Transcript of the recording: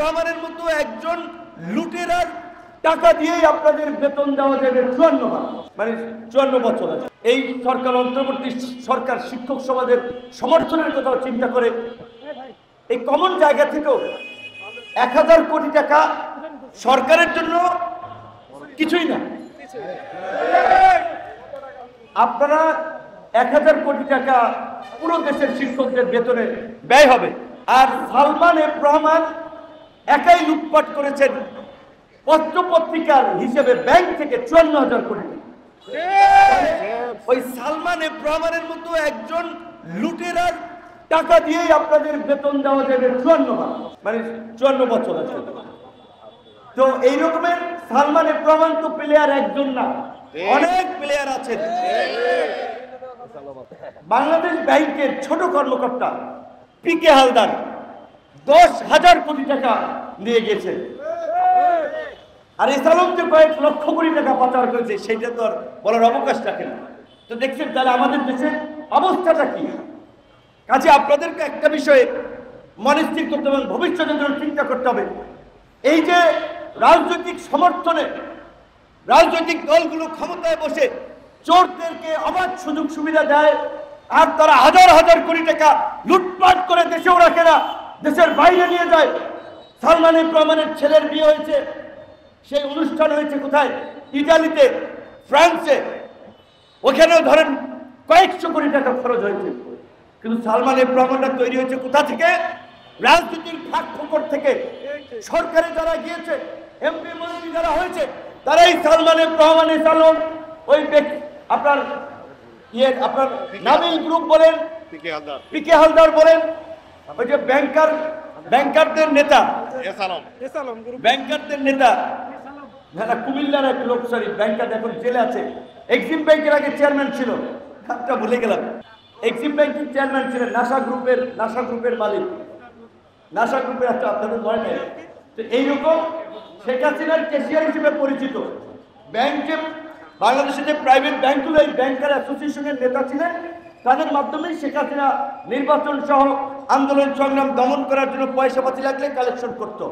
রহমানের মতো একজন লুটেরার টাকা দিয়েই আপনাদের বেতন দেওয়া যাবে 54 মাস, মানে 54 বছর। এই সরকার, অন্তর্বর্তী সরকার শিক্ষক সমাজের সমর্থনের কথা চিন্তা করে এই কমন জায়গা থেকেও 1000 কোটি টাকা সরকারের জন্য কিছুই না। আপনারা 1000 কোটি টাকা পুরো দেশের শিক্ষকদের বেতনে ব্যয় হবে। আর সালমান এফ রহমান একাই লুটপাট করেছেন পত্রপত্রিকার হিসেবে ব্যাংক থেকে 54,000 কোটি। ওই সালমান এফ রহমানের মতো একজন লুটেরার টাকা দিয়েই আপনাদের বেতন দেওয়া যাবে 54 মাস, মানে 54 বছর আছে। তো এই রকমের সালমান এফ রহমান তো প্লেয়ার একজন না, অনেক প্লেয়ার আছেন। বাংলাদেশ ব্যাংকের ছোট কর্মকর্তা পিকে হালদার 10,000 কোটি টাকা নিয়ে গেছে। আর ইসলাম যে কয়েক লক্ষ কোটি টাকা পাচার করেছে সেটা তো আর বলার অবকাশ রাখে না। তো দেখছেন তাহলে আমাদের দেশের অবস্থাটা কি। কাজে আপনাদেরকে একটা বিষয়ে মনস্থির করতে হবে, ভবিষ্যতের জন্য চিন্তা করতে হবে। এই যে রাজনৈতিক সমর্থনে রাজনৈতিক দলগুলো ক্ষমতায় বসে চোরদেরকে অবাধ সুযোগ সুবিধা দেয়, আর তারা হাজার হাজার কোটি টাকা লুটপাট করে দেশেও রাখে না, দেশের বাইরে নিয়ে যায়। সালমান এফ রহমানের ছেলের বিয়ে হয়েছে, সেই অনুষ্ঠান হয়েছে কোথায়? ইটালিতে, ফ্রান্সে। ওখানেও ধরেন কয়েকশো কোটি টাকা খরচ হয়েছে। কিন্তু সালমান এফ রহমানটা তৈরি হয়েছে কোথা থেকে? রাজনীতির ফাঁক ফোকর থেকে। সরকারে যারা গিয়েছে, এমপি মন্ত্রী যারা হয়েছে, তারাই সালমান এফ রহমানের চালন। ওই আপনার আপনার নাবিল গ্রুপ বলেন, পিকে হালদার বলেন, ওই যে ব্যাংকারদের নেতা, ব্যাংকারদের নেতা কুমিল্লার এক লোক, সরি ব্যাংকার এখন জেলে আছে। এক্সিম ব্যাংকের আগে চেয়ারম্যান ছিল, নামটা ভুলে গেলাম। এক্সিম ব্যাংকের চেয়ারম্যান ছিলেন, নাসা গ্রুপের মালিক, নাসা গ্রুপের একটা আপনাদের মনে নেই। তো এইরকম শেখ হাসিনার ক্যাশিয়ার হিসেবে পরিচিত ব্যাংকে বাংলাদেশের যে প্রাইভেট ব্যাংকগুলো, এই ব্যাংকার অ্যাসোসিয়েশনের নেতা ছিলেন। তাদের মাধ্যমেই শেখ হাসিনা নির্বাচন সহ আন্দোলন সংগ্রাম দমন করার জন্য পয়সা পাতি লাগলে কালেকশন করতো।